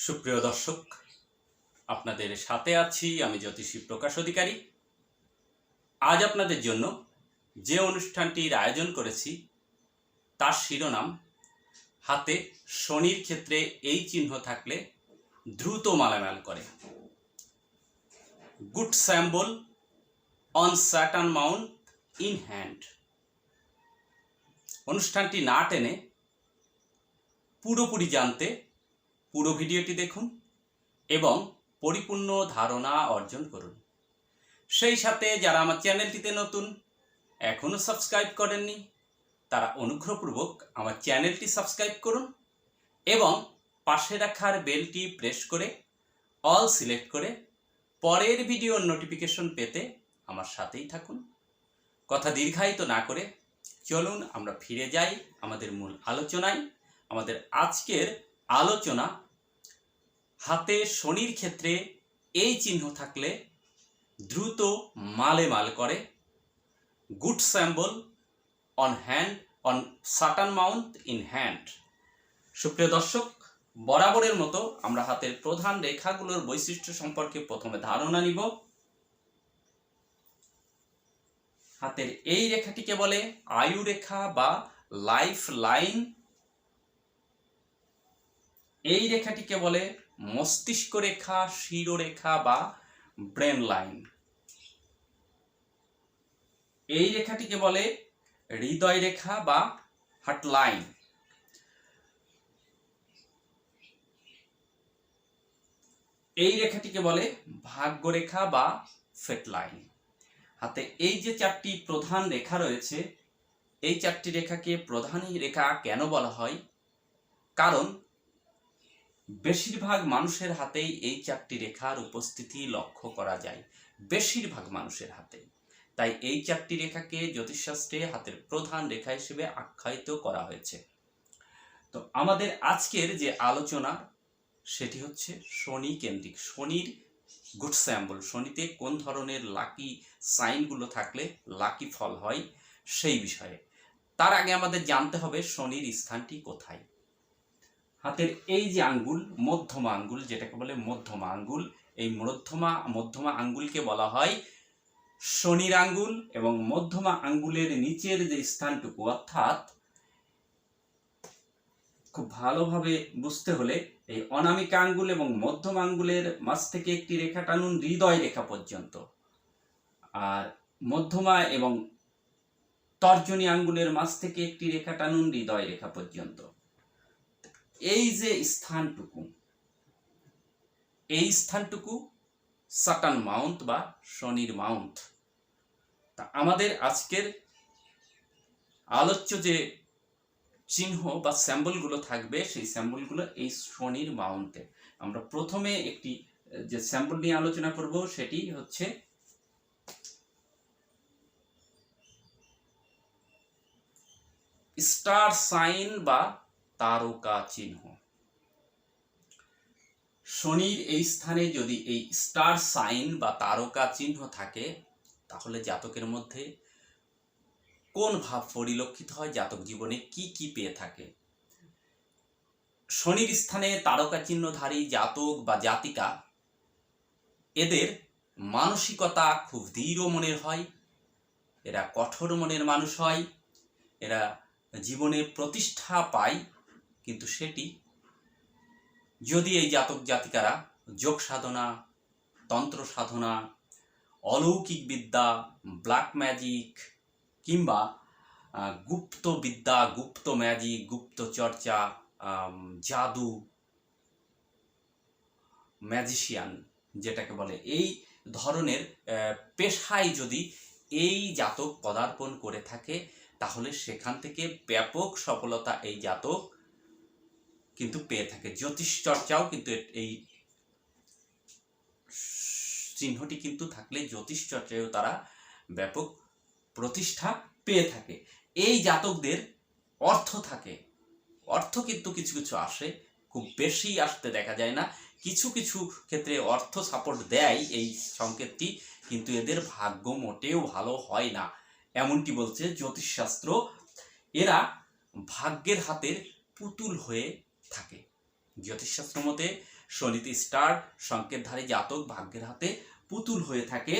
সুপ্রিয় দর্শক, আপনাদের সাথে আছি আমি জ্যোতিষী প্রকাশ অধিকারী। আজ আপনাদের জন্য যে অনুষ্ঠানটির আয়োজন করেছি তার শিরোনাম হাতে শনির ক্ষেত্রে এই চিহ্ন থাকলে দ্রুত মালামাল করে। Good symbol on Saturn Mount in hand. অনুষ্ঠানটি না টেনে পুরোপুরি জানতে পুরো ভিডিওটি দেখুন এবং পরিপূর্ণ ধারণা অর্জন করুন। সেই সাথে যারা আমার চ্যানেলটিতে নতুন, এখনও সাবস্ক্রাইব করেননি, তারা অনুগ্রহপূর্বক আমার চ্যানেলটি সাবস্ক্রাইব করুন এবং পাশে রাখার বেলটি প্রেস করে অল সিলেক্ট করে পরের ভিডিওর নোটিফিকেশন পেতে আমার সাথেই থাকুন। কথা দীর্ঘায়িত না করে চলুন আমরা ফিরে যাই আমাদের মূল আলোচনায়। আমাদের আজকের আলোচনা হাতে শনির ক্ষেত্রে এই চিহ্ন থাকলে দ্রুত মালেমাল করে। Good symbol on hand on Saturn mount in hand. সুপ্রিয় দর্শক, বরাবরের মতো আমরা হাতের প্রধান রেখাগুলোর বৈশিষ্ট্য সম্পর্কে প্রথমে ধারণা নিব। হাতের এই রেখাটিকে বলে আয়ু রেখা বা লাইফ লাইন। এই রেখাটিকে বলে মস্তিষ্ক রেখা, শিরোরেখা বা ব্রেন লাইন। এই রেখাটিকে বলে হৃদয় রেখা বা হার্ট লাইন। এই রেখাটিকে বলে ভাগ্য রেখা বা ফেট লাইন। হাতে এই যে চারটি প্রধান রেখা রয়েছে, এই চারটি রেখাকে প্রধান রেখা কেন বলা হয়? কারণ বেশিরভাগ মানুষের হাতেই এই চারটি রেখার উপস্থিতি লক্ষ্য করা যায়, বেশিরভাগ মানুষের হাতেই। তাই এই চারটি রেখাকে জ্যোতিষশাস্ত্রে হাতের প্রধান রেখা হিসেবে আখ্যায়িত করা হয়েছে। তো আমাদের আজকের যে আলোচনা সেটি হচ্ছে শনি কেন্দ্রিক। শনির গুড স্যাম্বল, শনিতে কোন ধরনের লাকি সাইনগুলো থাকলে লাকি ফল হয় সেই বিষয়ে। তার আগে আমাদের জানতে হবে শনির স্থানটি কোথায়। হাতের এই যে আঙ্গুল, মধ্যমা আঙ্গুল যেটাকে বলে মধ্যমা আঙ্গুল, এই মধ্যমা আঙ্গুলকে বলা হয় শনির আঙ্গুল। এবং মধ্যমা আঙ্গুলের নিচের যে স্থানটুকু, অর্থাৎ খুব ভালোভাবে বুঝতে হলে এই অনামিকা আঙ্গুল এবং মধ্যম আঙ্গুলের মাঝ থেকে একটি রেখা টানুন হৃদয় রেখা পর্যন্ত, আর মধ্যমা এবং তর্জনী আঙ্গুলের মাঝ থেকে একটি রেখা টানুন হৃদয় রেখা পর্যন্ত। এই যে স্থানটুকু, এই স্থানটুকু সাটার্ন মাউন্ট বা শনির মাউন্ট। তা আমাদের আজকের আলোচ্য যে চিহ্ন বা স্যাম্বলগুলো থাকবে, সেই স্যাম্বলগুলো এই শনির মাউন্টে। আমরা প্রথমে একটি যে স্যাম্বল নিয়ে আলোচনা করব সেটি হচ্ছে স্টার সাইন বা তারকা চিহ্ন। শনির এই স্থানে যদি এই স্টার সাইন বা তারকা চিহ্ন থাকে, তাহলে জাতকের মধ্যে কোন ভাব পরিলক্ষিত হয়, জাতক জীবনে কি কি পেয়ে থাকে। শনির স্থানে তারকা চিহ্নধারী জাতক বা জাতিকা, এদের মানসিকতা খুব দৃঢ় মনের হয়, এরা কঠোর মনের মানুষ হয়, এরা জীবনে প্রতিষ্ঠা পায়। কিন্তু সেটি যদি এই জাতক জাতিকারা যোগ সাধনা, তন্ত্র সাধনা, অলৌকিক বিদ্যা, ব্ল্যাক ম্যাজিক কিংবা গুপ্ত বিদ্যা, গুপ্ত ম্যাজিক, গুপ্ত চর্চা, জাদু, ম্যাজিশিয়ান যেটাকে বলে, এই ধরনের পেশায় যদি এই জাতক পদার্পণ করে থাকে, তাহলে সেখান থেকে ব্যাপক সফলতা এই জাতক কিন্তু পেয়ে থাকে। জ্যোতিষ চর্চাও কিন্তু এই চিহ্নটি কিন্তু থাকলে জ্যোতিষ চর্চায়ও তারা ব্যাপক প্রতিষ্ঠা পেয়ে থাকে। এই জাতকদের অর্থ থাকে, অর্থ কিন্তু কিছু কিছু আসে, খুব বেশি আসতে দেখা যায় না। কিছু কিছু ক্ষেত্রে অর্থ সাপোর্ট দেয় এই সংকেতটি, কিন্তু এদের ভাগ্য মোটেও ভালো হয় না, এমনটি বলছে জ্যোতিষশাস্ত্র। এরা ভাগ্যের হাতের পুতুল হয়ে থাকে। জ্যোতিষশাস্ত্র মতে শনিতে স্টার সংকেতধারী জাতক ভাগ্যের হাতে পুতুল হয়ে থাকে।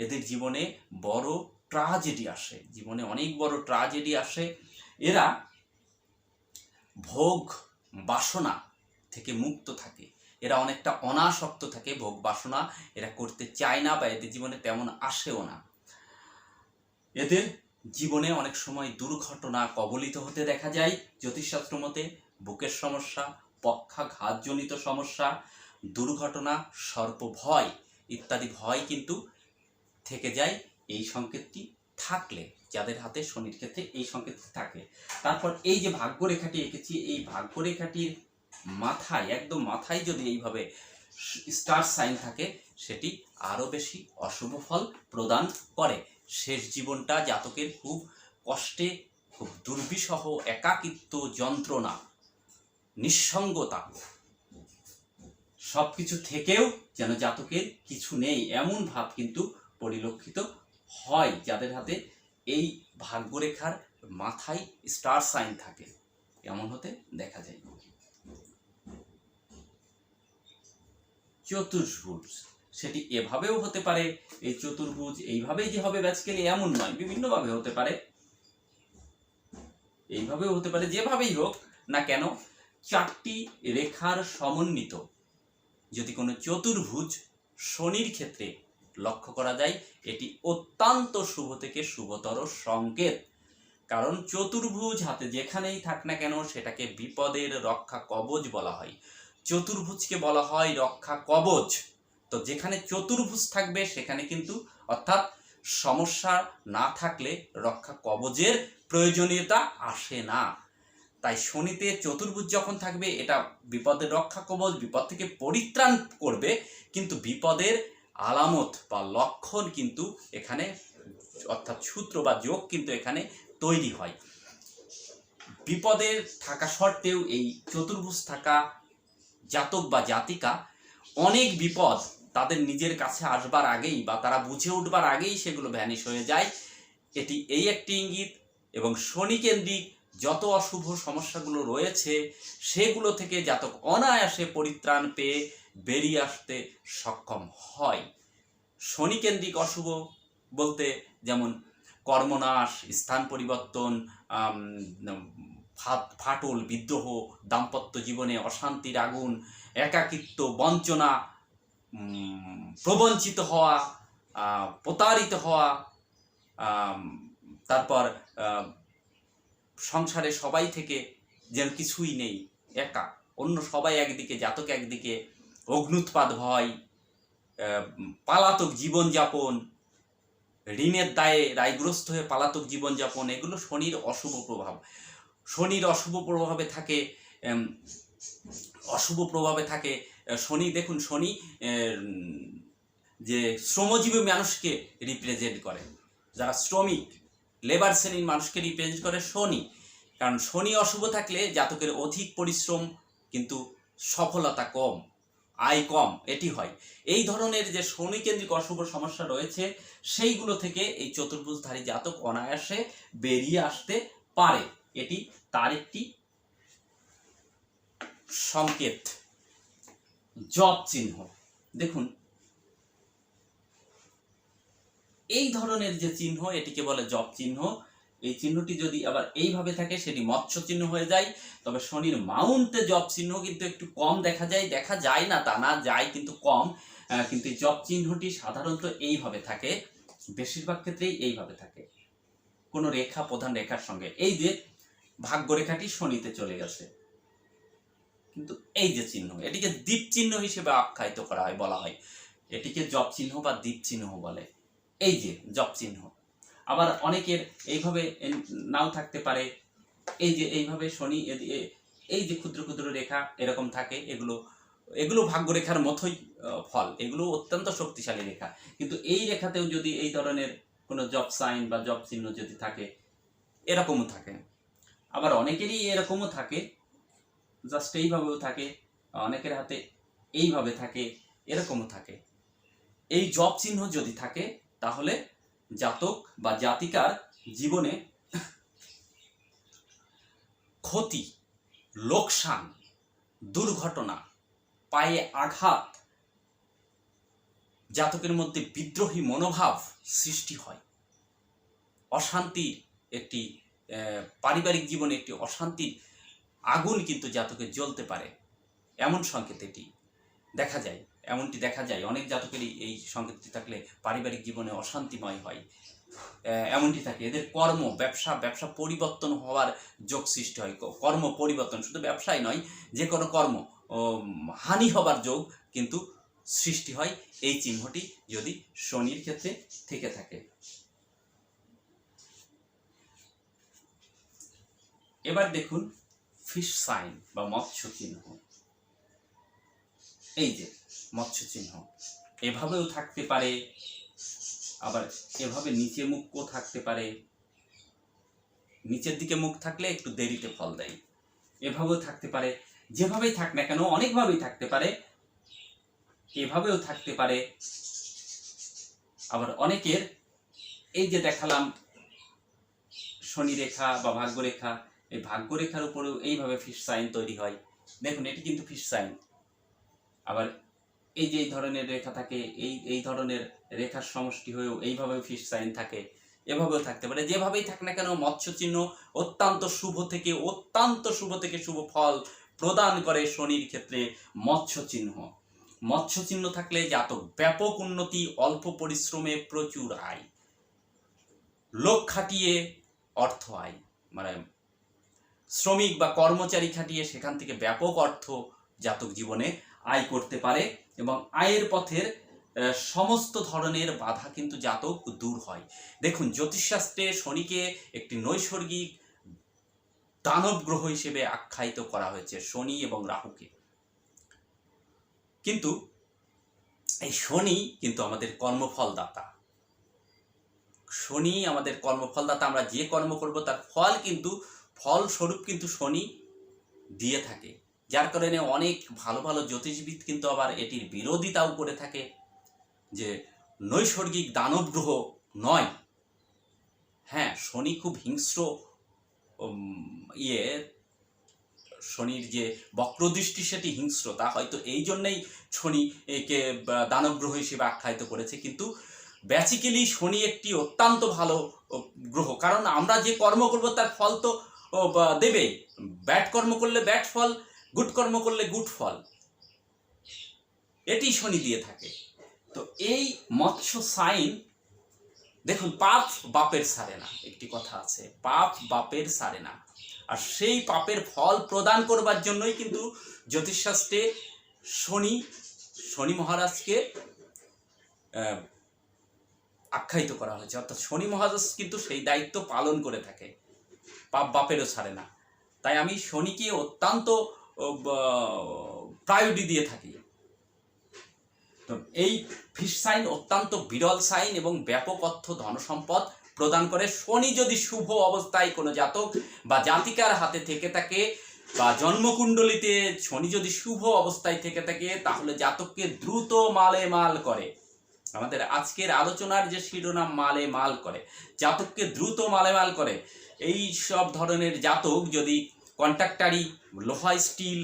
এদের জীবনে বড় ট্রাজেডি আসে, জীবনে অনেক বড় ট্রাজেডি আসে। এরা ভোগ বাসনা থেকে মুক্ত থাকে, এরা অনেকটা অনাসক্ত থাকে, ভোগ বাসনা এরা করতে চায় না বা এদের জীবনে তেমন আসেও না। এদের জীবনে অনেক সময় দুর্ঘটনা কবলিত হতে দেখা যায়। জ্যোতিষশাস্ত্র মতে বুকের সমস্যা, পক্ষাঘাতজনিত সমস্যা, দুর্ঘটনা, সর্প ভয় ইত্যাদি ভয় কিন্তু থেকে যায় এই সংকেতটি থাকলে, যাদের হাতে শনির ক্ষেত্রে এই সংকেতটি থাকে। তারপর এই যে ভাগ্যরেখাটি এঁকেছি, এই ভাগ্যরেখাটির মাথায়, একদম মাথায় যদি এইভাবে স্টার সাইন থাকে, সেটি আরও বেশি অশুভ ফল প্রদান করে। শেষ জীবনটা জাতকের খুব কষ্টে, খুব দুর্বিষহ, একাকিত্ব, যন্ত্রণা, নিঃসঙ্গতা, সব কিছু থেকেও যেন জাতকের কিছু নেই এমন ভাব কিন্তু পরিলক্ষিত হয় যাদের হাতে এই ভাগ্যরেখার মাথায় স্টার সাইন থাকে, এমন হতে দেখা যায়। চতুর্ভুজ সেটি এভাবেও হতে পারে, এই চতুর্ভুজ এইভাবেই যে হবে বেসিক্যালি এমন নয়, বিভিন্নভাবে হতে পারে, এইভাবেও হতে পারে, যেভাবেই হোক না কেন চারটি রেখার সমন্বিত যদি কোনো চতুর্ভুজ শনির ক্ষেত্রে লক্ষ্য করা যায়, এটি অত্যন্ত শুভ থেকে শুভতর সংকেত। কারণ চতুর্ভুজ হাতে যেখানেই থাক না কেন সেটাকে বিপদের রক্ষা কবচ বলা হয়, চতুর্ভুজকে বলা হয় রক্ষা কবচ। তো যেখানে চতুর্ভুজ থাকবে সেখানে কিন্তু, অর্থাৎ সমস্যা না থাকলে রক্ষা কবচের প্রয়োজনীয়তা আসে না। তাই শনিতে চতুর্ভুজ যখন থাকবে এটা বিপদের রক্ষা কবচ, বিপদ থেকে পরিত্রাণ করবে, কিন্তু বিপদের আলামত বা লক্ষণ কিন্তু এখানে, অর্থাৎ সূত্র বা যোগ কিন্তু এখানে তৈরি হয়। বিপদের থাকা সত্ত্বেও এই চতুর্ভুজ থাকা জাতক বা জাতিকা অনেক বিপদ তাদের নিজের কাছে আসবার আগেই বা তারা বুঝে উঠবার আগেই সেগুলো ভ্যানিশ হয়ে যায়। এটি এই একটি ইঙ্গিত। এবং শনি কেন্দ্রিক যত অশুভ সমস্যাগুলো রয়েছে সেগুলো থেকে জাতক অনায়াসে পরিত্রাণ পেয়ে বেরিয়ে আসতে সক্ষম হয়। শনি কেন্দ্রিক অশুভ বলতে যেমন কর্মনাশ, স্থান পরিবর্তন, ফাটল, বিদ্রোহ, দাম্পত্য জীবনে অশান্তির আগুন, একাকিত্ব, বঞ্চনা, প্রবঞ্চিত হওয়া, প্রতারিত হওয়া, তারপর সংসারে সবাই থেকে যেন কিছুই নেই, একা, অন্য সবাই একদিকে, জাতক একদিকে, অগ্ন্যুৎপাত ভয়, পালাতক জীবনযাপন, ঋণের দায়ে রায়গ্রস্ত হয়ে পালাতক জীবনযাপন, এগুলো শনির অশুভ প্রভাব। শনির অশুভ প্রভাবে থাকে, শনি, দেখুন শনি যে শ্রমজীবী মানুষকে রিপ্রেজেন্ট করে, যারা শ্রমিক লেবার শ্রেণীর মানুষকে রিপ্রেজেন্ট করে শনি। কারণ শনি অশুভ থাকলে জাতকের অধিক পরিশ্রম কিন্তু সফলতা কম, আয় কম, এটি হয়। এই ধরনের যে শনি কেন্দ্রিক অশুভ সমস্যা রয়েছে সেইগুলো থেকে এই চতুর্ভুজধারী জাতক অনায়াসে বেরিয়ে আসতে পারে। এটি তার একটি সংকেত। জপ চিহ্ন দেখুন, এই ধরনের যে চিহ্ন এটিকে বলে জপ চিহ্ন। এই চিহ্নটি যদি আবার এইভাবে থাকে সেটি মৎস্য চিহ্ন হয়ে যায়। তবে শনির মাউন্টে জপ চিহ্ন কিন্তু একটু কম দেখা যায় না তা না, যায় কিন্তু কম। কিন্তু এই জপ চিহ্নটি সাধারণত এইভাবে থাকে, বেশিরভাগ ক্ষেত্রেই এইভাবে থাকে কোনো রেখা, প্রধান রেখার সঙ্গে। এই যে ভাগ্যরেখাটি শনিতে চলে গেছে, কিন্তু এই যে চিহ্ন, এটিকে দ্বীপ চিহ্ন হিসেবে আখ্যায়িত করা হয়, বলা হয় এটিকে জপ চিহ্ন বা দ্বীপ চিহ্ন বলে। এই যে জপ চিহ্ন, আবার অনেকের এইভাবে নাও থাকতে পারে। এই যে এইভাবে শনি, এই যে ক্ষুদ্র ক্ষুদ্র রেখা এরকম থাকে, এগুলো ভাগ্যরেখার মতোই ফল, এগুলো অত্যন্ত শক্তিশালী রেখা। কিন্তু এই রেখাতেও যদি এই ধরনের কোনো জব সাইন বা জব চিহ্ন যদি থাকে, এরকমও থাকে। আবার অনেকেরই এরকমও থাকে, জাস্ট এইভাবেও থাকে, অনেকের হাতে এইভাবে থাকে, এরকমও থাকে। এই জব চিহ্ন যদি থাকে তাহলে জাতক বা জাতিকার জীবনে ক্ষতি, লোকসান, দুর্ঘটনা, পায়ে আঘাত, জাতকের মধ্যে বিদ্রোহী মনোভাব সৃষ্টি হয়, অশান্তির একটি পারিবারিক জীবনে একটি অশান্তির আগুন কিন্তু জাতকে জ্বলতে পারে, এমন সংকেত এটি দেখা যায়। এমনটি দেখা যায় অনেক জাতকেরই এই সংকেতটি থাকলে পারিবারিক জীবনে অশান্তিময় হয়, এমনটি থাকে। এদের কর্ম ব্যবসা পরিবর্তন হওয়ার যোগ সৃষ্টি হয়, কর্ম পরিবর্তন, শুধু ব্যবসায় নয়, যে কোনো কর্ম হানি হবার যোগ কিন্তু সৃষ্টি হয় এই চিহ্নটি যদি শনির ক্ষেত্রে থেকে থাকে। এবার দেখুন ফিশ সাইন বা মৎস্য চিহ্ন। এই যে মৎস্য চিহ্ন এভাবেও থাকতে পারে, আবার এভাবে নিচে মুখও থাকতে পারে। নিচের দিকে মুখ থাকলে একটু দেরিতে ফল দেয়, এভাবেও থাকতে পারে। যেভাবেই থাক না কেন, অনেকভাবেই থাকতে পারে, এভাবেও থাকতে পারে। আবার অনেকের এই যে দেখালাম শনি রেখা বা ভাগ্যরেখা, এই ভাগ্যরেখার উপরেও এইভাবে ফিশ সাইন তৈরি হয়। দেখুন এটি কিন্তু ফিশ সাইন। আবার এই যে এই ধরনের রেখা থাকে, এই ধরনের রেখার সমষ্টি হয়েও এইভাবেও ফিশ সাইন থাকে, এভাবেও থাকতে পারে। যেভাবেই থাক না কেন মৎস্য চিহ্ন অত্যন্ত শুভ থেকে শুভ ফল প্রদান করে শনির ক্ষেত্রে মৎস্য চিহ্ন। মৎস্য চিহ্ন থাকলে জাতক ব্যাপক উন্নতি, অল্প পরিশ্রমে প্রচুর আয়, লোক খাটিয়ে অর্থ আয়, মানে শ্রমিক বা কর্মচারী খাটিয়ে সেখান থেকে ব্যাপক অর্থ জাতক জীবনে আয় করতে পারে, এবং আয়ের পথের সমস্ত ধরনের বাধা কিন্তু জাতক দূর হয়। দেখুন জ্যোতিষশাস্ত্রে শনিকে একটি নৈসর্গিক দানব গ্রহ হিসেবে আখ্যায়িত করা হয়েছে, শনি এবং রাহুকে। কিন্তু এই শনি কিন্তু আমাদের কর্মফলদাতা, শনি আমাদের কর্মফলদাতা। আমরা যে কর্ম করব তার ফলস্বরূপ কিন্তু শনি দিয়ে থাকে, যার কারণে অনেক ভালো ভালো জ্যোতিষবিদ কিন্তু আবার এটির বিরোধিতাও করে থাকে যে নৈসর্গিক দানব গ্রহ নয়। হ্যাঁ, শনি খুব হিংস্র, শনির যে বক্রদৃষ্টি সেটি হিংস্রতা, হয়তো এই জন্যই শনি একে দানব গ্রহ হিসেবে আখ্যায়িত করেছে। কিন্তু বেসিক্যালি শনি একটি অত্যন্ত ভালো গ্রহ, কারণ আমরা যে কর্ম করব তার ফল তো দেবে। ব্যাড কর্ম করলে ব্যাড ফল, গুড কর্ম করলে গুড ফল, এটি শনি দিয়ে থাকে। তো এই মৎস্য সাইন, দেখুন পাপ বাপের সারে না, একটি কথা আছে, পাপ বাপের সারে না। আর সেই পাপের ফল প্রদান করবার জন্যই কিন্তু জ্যোতিষশাস্ত্রে শনি মহারাজকে আখ্যায়িত করা হয়েছে। অর্থাৎ শনি মহারাজ কিন্তু সেই দায়িত্ব পালন করে থাকে, পাপ বাপেরও ছাড়ে না। তাই আমি শনিকে অত্যন্ত প্রায়োরিটি দিয়ে থাকি। তো এই ফিশ সাইন অত্যন্ত বিরল সাইন এবং ব্যাপক অর্থ ধনসম্পদ প্রদান করে। শনি যদি শুভ অবস্থায় কোনো জাতক বা জাতিকার হাতে থেকে থাকে, বা জন্মকুণ্ডলিতে শনি যদি শুভ অবস্থায় থেকে থাকে, তাহলে জাতককে দ্রুত মালে মাল করে। আমাদের আজকের আলোচনার যে শিরোনাম মালে মাল করে, জাতককে দ্রুত মালে মাল করে। এই সব ধরনের জাতক যদি কন্ট্রাক্টারি, লোহা স্টিল,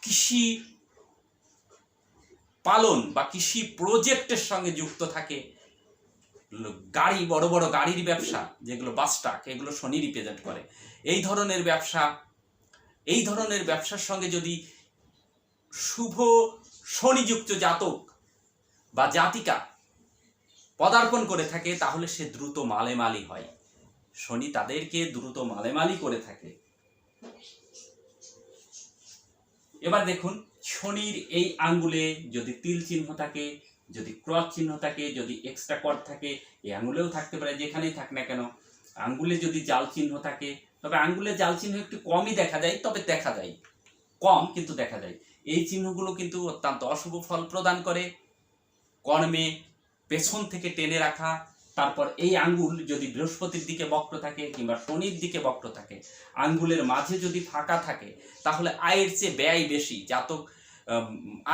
কৃষি পালন বা কৃষি প্রজেক্টের সঙ্গে যুক্ত থাকে, গাড়ি, বড় বড় গাড়ির ব্যবসা যেগুলো বাস ট্রাক, এগুলো শনি রিপ্রেজেন্ট করে, এই ধরনের ব্যবসার সঙ্গে যদি শুভ শনিযুক্ত জাতক বা জাতিকা পদার্পণ করে থাকে, তাহলে সে দ্রুত মালেমালি হয়। শনি তাদেরকে দ্রুত মালেমালি করে থাকে। এবার দেখুন শনির এই আঙ্গুলে যদি তিল চিহ্ন থাকে, যদি ক্রস চিহ্ন থাকে, যদি এক্সট্রা কর্ড থাকে, এই আঙ্গুলেও থাকতে পারে, যেখানেই থাক না কেন। আঙ্গুলে যদি জাল চিহ্ন থাকে, তবে আঙ্গুলে জাল চিহ্ন একটু কমই দেখা যায়, তবে দেখা যায় কম, কিন্তু দেখা যায়। এই চিহ্নগুলো কিন্তু অত্যন্ত অশুভ ফল প্রদান করে। কর্মে পেছন থেকে টেনে রাখা, তারপর এই আঙ্গুল যদি বৃহস্পতির দিকে বক্র থাকে কিংবা শনির দিকে বক্র থাকে, আঙ্গুলের মাঝে যদি ফাঁকা থাকে, তাহলে আয়ের চেয়ে ব্যয় বেশি। জাতক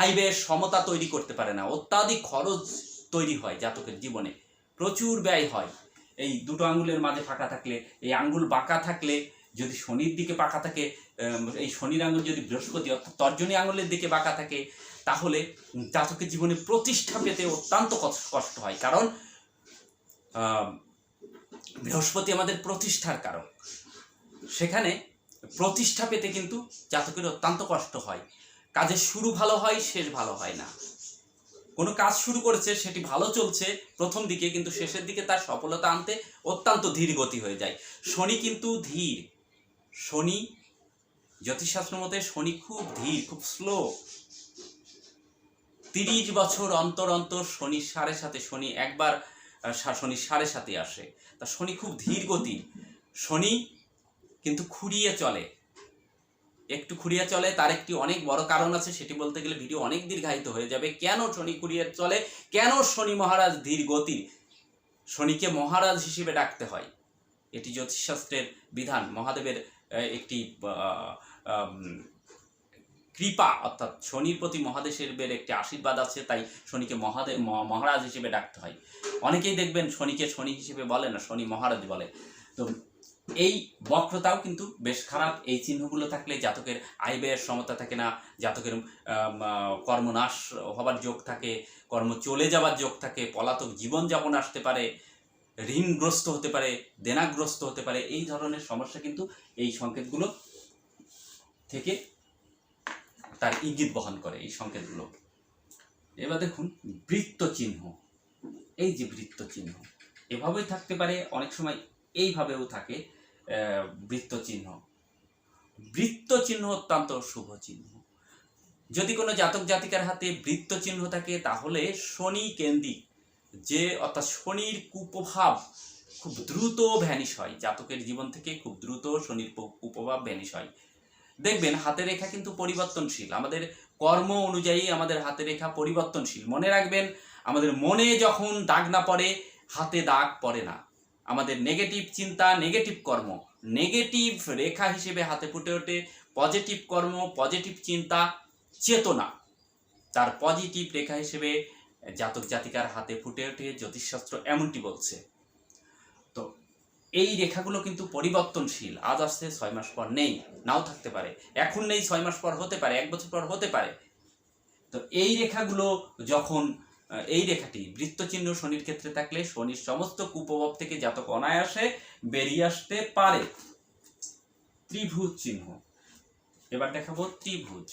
আয় ব্যয়ের সমতা তৈরি করতে পারে না, অত্যাধিক খরচ তৈরি হয় জাতকের জীবনে, প্রচুর ব্যয় হয়। এই দুটো আঙ্গুলের মাঝে ফাঁকা থাকলে, এই আঙ্গুল বাঁকা থাকলে যদি শনির দিকে বাঁকা থাকে, এই শনির আঙুল যদি বৃহস্পতি অর্থাৎ তর্জনী আঙুলের দিকে বাঁকা থাকে, তাহলে জাতকের জীবনে প্রতিষ্ঠা পেতে অত্যন্ত কষ্ট হয়। কারণ বৃহস্পতি আমাদের প্রতিষ্ঠার কারক, সেখানে প্রতিষ্ঠা পেতে কিন্তু জাতকের অত্যন্ত কষ্ট হয়। কাজের শুরু ভালো হয়, শেষ ভালো হয় না। কোনো কাজ শুরু করেছে, সেটি ভালো চলছে প্রথম দিকে, কিন্তু শেষের দিকে তার সফলতা আনতে অত্যন্ত ধীর গতি হয়ে যায়। শনি কিন্তু ধীর, শনি জ্যোতিষশাস্ত্র মতে শনি খুব ধীর, খুব স্লো। 30 বছর অন্তর অন্তর শনির সাড়ে সাথে, শনি একবার শনির সাড়ে সাথে আসে। তা শনি খুব ধীর গতি, শনি কিন্তু খুঁড়িয়ে চলে, একটু খুঁড়িয়ে চলে। তার একটি অনেক বড় কারণ আছে, সেটি বলতে গেলে ভিডিও অনেক দীর্ঘায়িত হয়ে যাবে। কেন শনি খুঁড়িয়ে চলে, কেন শনি মহারাজ ধীর গতির, শনিকে মহারাজ হিসেবে ডাকতে হয়, এটি জ্যোতিষশাস্ত্রের বিধান, মহাদেবের একটি কৃপা, অর্থাৎ শনির প্রতি মহাদেবের একটি আশীর্বাদ আছে, তাই শনিকে মহারাজ হিসেবে ডাকতে হয়। অনেকেই দেখবেন শনিকে শনি হিসেবে বলে না, শনি মহারাজ বলে। তো এই বক্রতাও কিন্তু বেশ খারাপ। এই চিহ্নগুলো থাকলে জাতকের আয় ব্যয়ের সমতা থাকে না, জাতকের কর্মনাশ হবার যোগ থাকে, কর্ম চলে যাবার যোগ থাকে, পলাতক জীবনযাপন আসতে পারে, ঋণগ্রস্ত হতে পারে, দেনাগ্রস্ত হতে পারে। এই ধরনের সমস্যা কিন্তু এই সংকেতগুলো থেকে তার ইঙ্গিত বহন করে, এই সংকেতগুলো। এবার দেখুন বৃত্ত চিহ্ন, এই যে বৃত্ত চিহ্ন এভাবেই থাকতে পারে, অনেক সময় এইভাবেও থাকে বৃত্ত চিহ্ন। বৃত্ত চিহ্ন অত্যন্ত শুভ চিহ্ন। যদি কোনো জাতক জাতিকার হাতে বৃত্ত চিহ্ন থাকে, তাহলে শনি কেন্দ্রিক যে, অর্থাৎ শনির কুপ্রভাব খুব দ্রুত ভ্যানিশ হয়, জাতকের জীবন থেকে খুব দ্রুত শনির কুপ্রভাব ভ্যানিশ হয়। দেখবেন হাতের রেখা কিন্তু পরিবর্তনশীল, আমাদের কর্ম অনুযায়ী আমাদের হাতের রেখা পরিবর্তনশীল। মনে রাখবেন, আমাদের মনে যখন দাগ না পড়ে, হাতে দাগ পড়ে না। আমাদের নেগেটিভ চিন্তা, নেগেটিভ কর্ম, নেগেটিভ রেখা হিসেবে হাতে ফুটে ওঠে। পজিটিভ কর্ম, পজিটিভ চিন্তা, চেতনা, তার পজিটিভ রেখা হিসেবে জাতক জাতিকার হাতে ফুটে ওঠে, জ্যোতিষশাস্ত্র এমনটি বলছে। তো এই রেখাগুলো কিন্তু পরিবর্তনশীল, আজ আসছে 6 মাস পর নেই, নাও থাকতে পারে, এখন নেই 6 মাস পর হতে পারে, 1 বছর পর হতে পারে। তো এই রেখাগুলো যখন, এই রেখাটি বৃত্তচিহ্ন শনির ক্ষেত্রে থাকলে শনির সমস্ত কুপ্রভাব থেকে জাতক অনায়াসে বেরিয়ে আসতে পারে। ত্রিভুজ চিহ্ন, এবার দেখাবো ত্রিভুজ।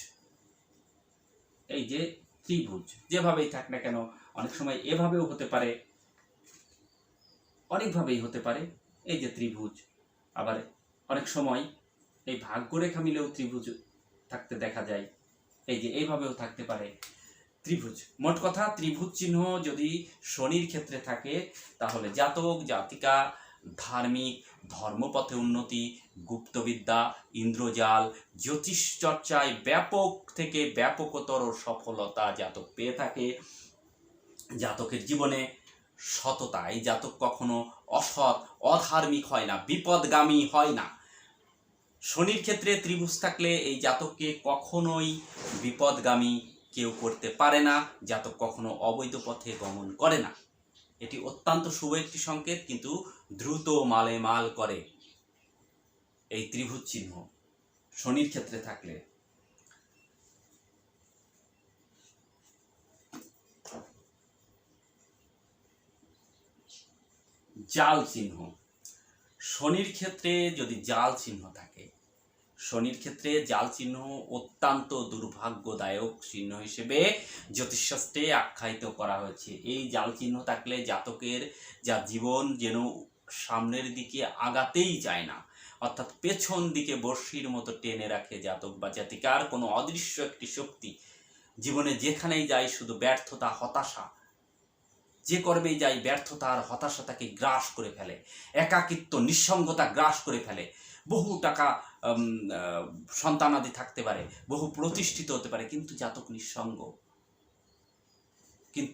এই যে ত্রিভুজ যেভাবেই থাক না কেন, অনেক সময় এভাবেও হতে পারে, অনেকভাবেই হতে পারে। এই যে ত্রিভুজ, আবার অনেক সময় এই ভাগ্যরেখা মিলেও ত্রিভুজ থাকতে দেখা যায়, এই যে এইভাবেও থাকতে পারে ত্রিভুজ। মোট কথা, ত্রিভুজ চিহ্ন যদি শনির ক্ষেত্রে থাকে, তাহলে জাতক জাতিকা ধার্মিক, ধর্মপথে উন্নতি, গুপ্তবিদ্যা, ইন্দ্রজাল, জ্যোতিষ চর্চায় ব্যাপক থেকে ব্যাপকতর সফলতা জাতক পেয়ে থাকে। জাতকের জীবনে সততা, এই জাতক কখনো অসৎ, অধার্মিক হয় না, বিপদগামী হয় না। শনির ক্ষেত্রে ত্রিভুজ থাকলে এই জাতককে কখনোই বিপদগামী কেউ করতে পারে না, জাতক কখনো অবৈধ পথে গমন করে না। এটি অত্যন্ত শুভ একটি সংকেত, কিন্তু দ্রুত মালে মাল করে এই ত্রিভুজ চিহ্ন শনির ক্ষেত্রে থাকলে। জাল চিহ্ন, শনির ক্ষেত্রে যদি জাল চিহ্ন থাকে, শনির ক্ষেত্রে জাল চিহ্ন অত্যন্ত দুর্ভাগ্যদায়ক চিহ্ন হিসেবে জ্যোতিষশাস্ত্রে আখ্যায়িত করা হয়েছে। এই জাল চিহ্ন থাকলে জাতকের যা জীবন যেন সামনের দিকে আগাতেই যায় না, অর্থাৎ পেছন দিকে বর্ষির মতো টেনে রাখে জাতক বা জাতিকার। কোনো অদৃশ্য একটি শক্তি জীবনে যেখানেই যায় শুধু ব্যর্থতা, হতাশা, যে কর্মেই যাই ব্যর্থতা আর হতাশা তাকে গ্রাস করে ফেলে, একাকিত্ব, নিঃসঙ্গতা গ্রাস করে ফেলে। বহু টাকা সন্তানাদি থাকতে পারে, বহু প্রতিষ্ঠিত হতে পারে, কিন্তু জাতক নিঃসঙ্গ। কিন্তু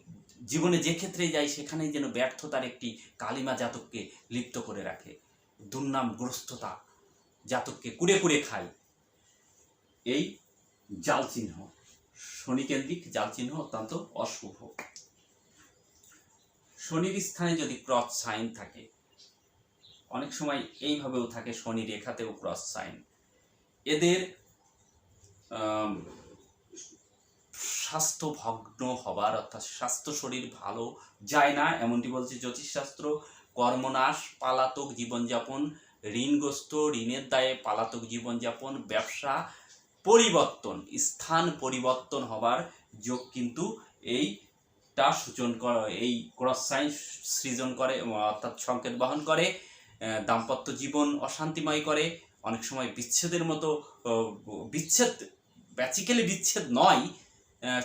জীবনে যে ক্ষেত্রেই যাই সেখানেই যেন ব্যর্থতার একটি কালিমা জাতককে লিপ্ত করে রাখে, দুর্নামগ্রস্ততা জাতককে কুড়ে কুড়ে খায়। এই জাল চিহ্ন, শনিকেন্দ্রিক জাল চিহ্ন অত্যন্ত অশুভ। শনির স্থানে যদি ক্রস সাইন থাকে, অনেক সময় এইভাবেও থাকে, শনি রেখাতেও ক্রস সাইন। এদের স্বাস্থ্য ভগ্ন হবার, অর্থাৎ স্বাস্থ্য শরীর ভালো যায় না এমনটি বলছে জ্যোতিষশাস্ত্র। কর্মনাশ, পালাতক জীবনযাপন, ঋণগ্রস্ত, ঋণের দায়ে পালাতক জীবনযাপন, ব্যবসা পরিবর্তন, স্থান পরিবর্তন হবার যোগ কিন্তু এইটা সূচন করে, এই ক্রস সাইন সৃজন করে, অর্থাৎ সংকেত বহন করে। দাম্পত্য জীবন অশান্তিময় করে, অনেক সময় বিচ্ছেদের মতো, বিচ্ছেদ বেসিক্যালি বিচ্ছেদ নয়,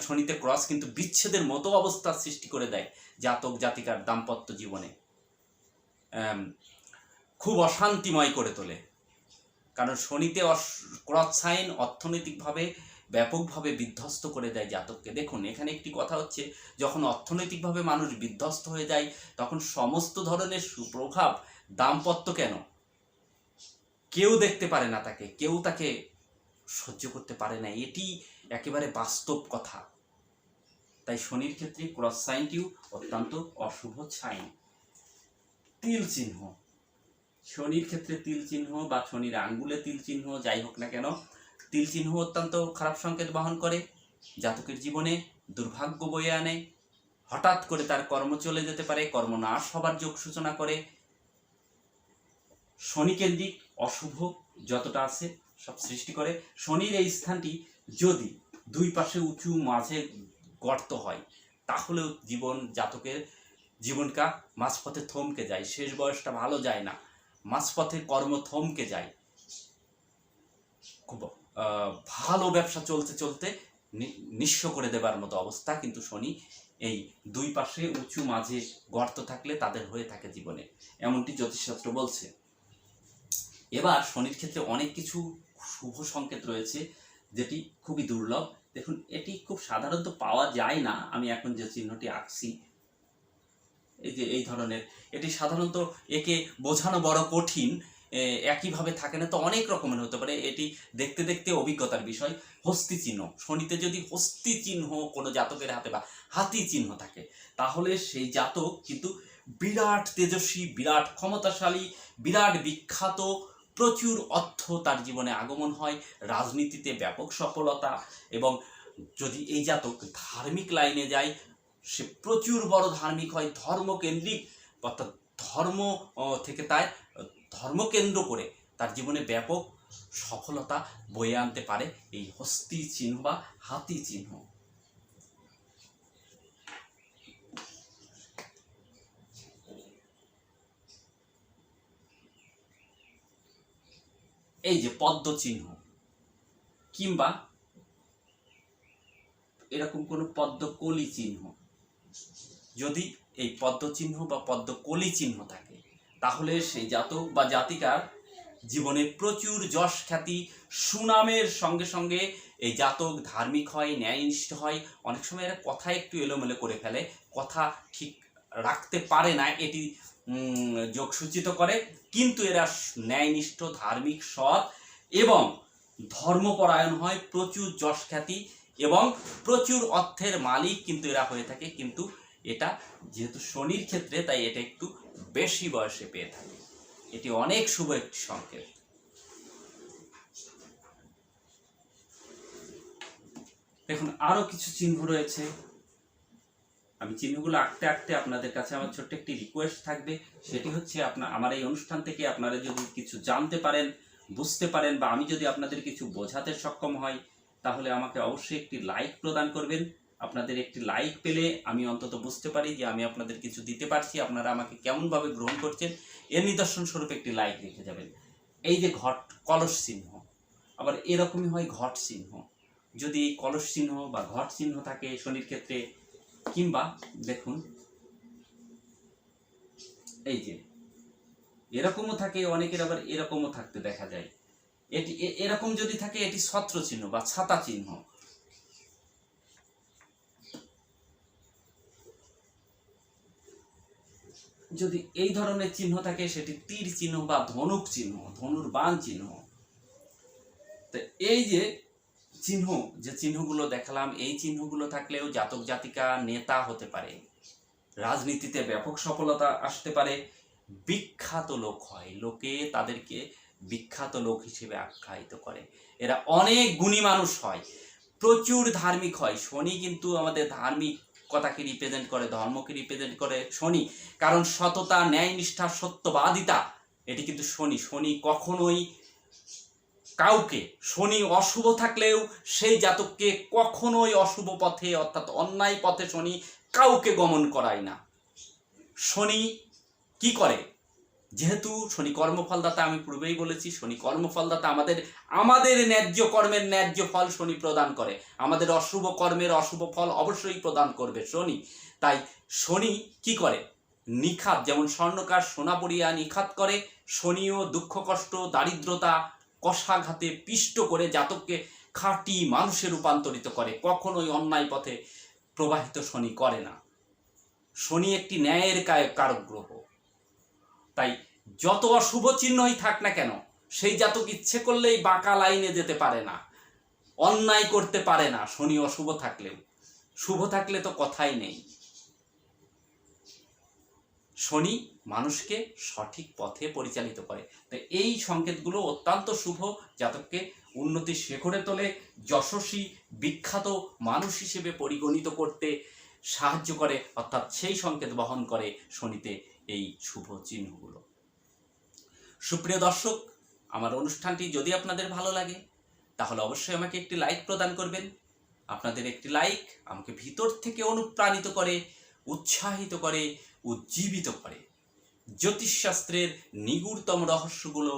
শনিতে ক্রস কিন্তু বিচ্ছেদের মতো অবস্থার সৃষ্টি করে দেয় জাতক জাতিকার দাম্পত্য জীবনে, খুব অশান্তিময় করে তোলে। কারণ শনিতে ক্রস সাইন অর্থনৈতিকভাবে ব্যাপকভাবে বিধ্বস্ত করে দেয় জাতককে। দেখুন এখানে একটি কথা হচ্ছে, যখন অর্থনৈতিকভাবে মানুষ বিধ্বস্ত হয়ে যায় তখন সমস্ত ধরনের সুপ্রভাব, দাম্পত্য কেন, কেউ দেখতে পারে না তাকে, কেউ তাকে সহ্য করতে পারে না, এটি একেবারে বাস্তব কথা। তাই শনির ক্ষেত্রে ক্রস সাইনটিও অত্যন্ত অশুভ সাইন। তিল চিহ্ন, শনির ক্ষেত্রে তিল চিহ্ন বা শনির আঙ্গুলে তিল চিহ্ন যাই হোক না কেন, তিল চিহ্ন অত্যন্ত খারাপ সংকেত বহন করে, জাতকের জীবনে দুর্ভাগ্য বয়ে আনে, হঠাৎ করে তার কর্ম চলে যেতে পারে, কর্মনাশ হবার যোগ সূচনা করে। শনিকেন্দ্রিক অশুভ যতটা আছে সব সৃষ্টি করে। শনির এই স্থানটি যদি দুই পাশে উঁচু, মাঝে গর্ত হয় তাহলেও জাতকের জীবনটা মাঝপথে থমকে যায়, শেষ বয়সটা ভালো যায় না, মাঝপথে কর্ম থমকে যায়, খুব ভালো ব্যবসা চলতে চলতে নিঃস্ব করে দেবার মতো অবস্থা কিন্তু শনি এই দুই পাশে উঁচু মাঝে গর্ত থাকলে তাদের হয়ে থাকে জীবনে, এমনটি জ্যোতিষশাস্ত্র বলছে। এবার শনির ক্ষেত্রে অনেক কিছু শুভ সংকেত রয়েছে যেটি খুবই দুর্লভ। দেখুন এটি খুব সাধারণত পাওয়া যায় না, আমি এখন যে চিহ্নটি আঁকছি এই যে এই ধরনের, এটি সাধারণত একে বোঝানো বড় কঠিন, একইভাবে থাকে না, তো অনেক রকমের হতে পারে, এটি দেখতে দেখতে অভিজ্ঞতার বিষয়। হস্তি চিহ্ন, শনিতে যদি হস্তি চিহ্ন কোনো জাতকের হাতে বা হাতি চিহ্ন থাকে তাহলে সেই জাতক কিন্তু বিরাট তেজস্বী, বিরাট ক্ষমতাশালী, বিরাট বিখ্যাত, প্রচুর অর্থ তার জীবনে আগমন হয়, রাজনীতিতে ব্যাপক সফলতা, এবং যদি এই জাতক ধার্মিক লাইনে যায় সে প্রচুর বড় ধার্মিক হয়, ধর্মকেন্দ্রিক, অর্থাৎ ধর্ম থেকে তার ধর্মকেন্দ্র করে তার জীবনে ব্যাপক সফলতা বয়ে আনতে পারে এই হস্তি চিহ্ন বা হাতি চিহ্ন। এই যে পদ্ম চিহ্ন কিংবা এরকম কোনো পদ্মকলি চিহ্ন, যদি এই পদ্ম চিহ্ন বা পদ্মকলি চিহ্ন থাকে তাহলে সেই জাতক বা জাতিকার জীবনে প্রচুর যশ খ্যাতি সুনামের সঙ্গে সঙ্গে এই জাতক ধার্মিক হয়, ন্যায়নিষ্ঠ হয়। অনেক সময় এরা কথা একটু এলোমেলো করে ফেলে, কথা ঠিক রাখতে পারে না, এটি যোগ সূচিত করে, কিন্তু এরা ন্যায়নিষ্ঠ, ধার্মিক, সৎ এবং ধর্মপরায়ণ হয়, প্রচুর যশ খ্যাতি এবং প্রচুর অর্থের মালিক কিন্তু এরা হয়ে থাকে। কিন্তু এটা যেহেতু শনির ক্ষেত্রে তাই এটা একটু বেশি বয়সে পেয়ে থাকে, এটি অনেক শুভ একটি সংকেত। দেখুন আরো কিছু চিহ্ন রয়েছে, আমি চিহ্নগুলো আঁকতে আঁকতে আপনাদের কাছে আমার ছোট্ট একটি রিকোয়েস্ট থাকবে, সেটি হচ্ছে আমার এই অনুষ্ঠান থেকে আপনারা যদি কিছু জানতে পারেন, বুঝতে পারেন, বা আমি যদি আপনাদের কিছু বোঝাতে সক্ষম হই তাহলে আমাকে অবশ্যই একটি লাইক প্রদান করবেন। আপনাদের একটি লাইক পেলে আমি অন্তত বুঝতে পারি যে আমি আপনাদের কিছু দিতে পারছি, আপনারা আমাকে কেমনভাবে গ্রহণ করছেন এর নিদর্শন স্বরূপ একটি লাইক রেখে যাবেন। এই যে কলস চিহ্ন, আবার এরকমই হয় ঘট চিহ্ন, যদি এই কলস চিহ্ন বা ঘট চিহ্ন থাকে শনির ক্ষেত্রে, কিংবা দেখুন এই যে এরকমও থাকে, অনেকের আবার এরকমও থাকতে দেখা যায়, এটি এরকম যদি থাকে এটি ছত্র চিহ্ন বা ছাতা চিহ্ন। যদি এই ধরনের চিহ্ন থাকে সেটি তীর চিহ্ন বা ধনুক চিহ্ন, ধনুর বাণ চিহ্ন। তো এই যে চিহ্ন, যে চিহ্নগুলো দেখালাম, এই চিহ্নগুলো থাকলেও জাতক জাতিকা নেতা হতে পারে, রাজনীতিতে ব্যাপক সফলতা আসতে পারে, বিখ্যাত লোক হয়, লোকে তাদেরকে বিখ্যাত লোক হিসেবে আখ্যায়িত করে। এরা অনেক গুণী মানুষ হয়, প্রচুর ধার্মিক হয়। শনি কিন্তু আমাদের ধার্মিকতাকে রিপ্রেজেন্ট করে, ধর্মকে রিপ্রেজেন্ট করে শনি, কারণ সততা, ন্যায়নিষ্ঠা, সত্যবাদিতা, এটি কিন্তু শনি। শনি কখনোই কাউকে, শনি অশুভ থাকলেও সেই জাতককে কখনোই অশুভ পথে অর্থাৎ অন্যায় পথে শনি কাউকে গমন করায় না। শনি কি করে? যেহেতু শনি কর্মফলদাতা, আমি পূর্বেই বলেছি শনি কর্মফলদাতা, আমাদের ন্যায্য কর্মের ন্যায্য ফল শনি প্রদান করে, আমাদের অশুভ কর্মের অশুভ ফল অবশ্যই প্রদান করবে শনি। তাই শনি কি করে? নিখাত, যেমন স্বর্ণকার সোনা পরিয়া নিখাত করে, শনিও দুঃখ কষ্ট, দারিদ্রতা, কষাঘাতে পিষ্ট করে জাতককে খাঁটি মানুষে রূপান্তরিত করে, কখনোই অন্যায় পথে প্রবাহিত শনি করে না। শনি একটি ন্যায়ের কারক গ্রহ। তাই যত অশুভ চিহ্নই থাক না কেন, সেই জাতক ইচ্ছে করলেই বাঁকা লাইনে যেতে পারে না, অন্যায় করতে পারে না শনি অশুভ থাকলেও। শুভ থাকলে তো কথাই নেই। শনি মানুষকে সঠিক পথে পরিচালিত করে। তো এই সংকেতগুলো অত্যন্ত শুভ, জাতককে উন্নতির শিখরে তোলে, যশস্বী বিখ্যাত মানুষ হিসেবে পরিগণিত করতে সাহায্য করে, অর্থাৎ সেই সংকেত বহন করে শনিতে এই শুভ চিহ্নগুলো। সুপ্রিয় দর্শক, আমার অনুষ্ঠানটি যদি আপনাদের ভালো লাগে তাহলে অবশ্যই আমাকে একটি লাইক প্রদান করবেন। আপনাদের একটি লাইক আমাকে ভিতর থেকে অনুপ্রাণিত করে, উৎসাহিত করে, উজ্জীবিত করে জ্যোতিষশাস্ত্রের নিগূঢ়তম রহস্যগুলো,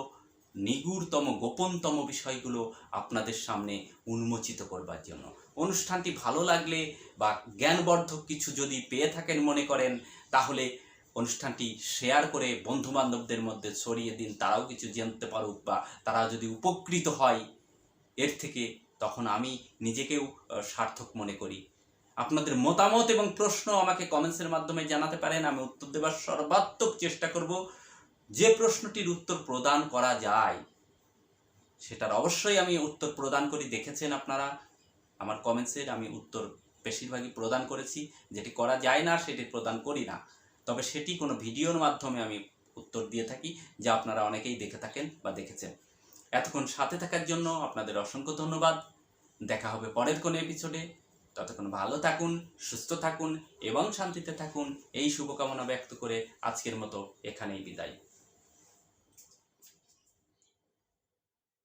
নিগূঢ়তম গোপনতম বিষয়গুলো আপনাদের সামনে উন্মোচিত করবার জন্য। অনুষ্ঠানটি ভালো লাগলে বা জ্ঞানবর্ধক কিছু যদি পেয়ে থাকেন মনে করেন, তাহলে অনুষ্ঠানটি শেয়ার করে বন্ধুবান্ধবদের মধ্যে ছড়িয়ে দিন, তারাও কিছু জানতে পারুক বা তারা যদি উপকৃত হয় এর থেকে, তখন আমি নিজেকেও সার্থক মনে করি। আপনাদের মতামত এবং প্রশ্ন আমাকে কমেন্টসের মাধ্যমে জানাতে পারেন, আমি উত্তর দেওয়ার সর্বাত্মক চেষ্টা করব। যে প্রশ্নটির উত্তর প্রদান করা যায় সেটার অবশ্যই আমি উত্তর প্রদান করি। দেখেছেন আপনারা আমার কমেন্টসের আমি উত্তর বেশিরভাগই প্রদান করেছি, যেটি করা যায় না সেটি প্রদান করি না, তবে সেটি কোনো ভিডিওর মাধ্যমে আমি উত্তর দিয়ে থাকি, যা আপনারা অনেকেই দেখে থাকেন বা দেখেছেন। এতক্ষণ সাথে থাকার জন্য আপনাদের অসংখ্য ধন্যবাদ। দেখা হবে পরের কোনো এপিসোডে। ততক্ষণ ভালো থাকুন, সুস্থ থাকুন এবং শান্তিতে থাকুন, এই শুভকামনা ব্যক্ত করে আজকের মতো এখানেই বিদায়।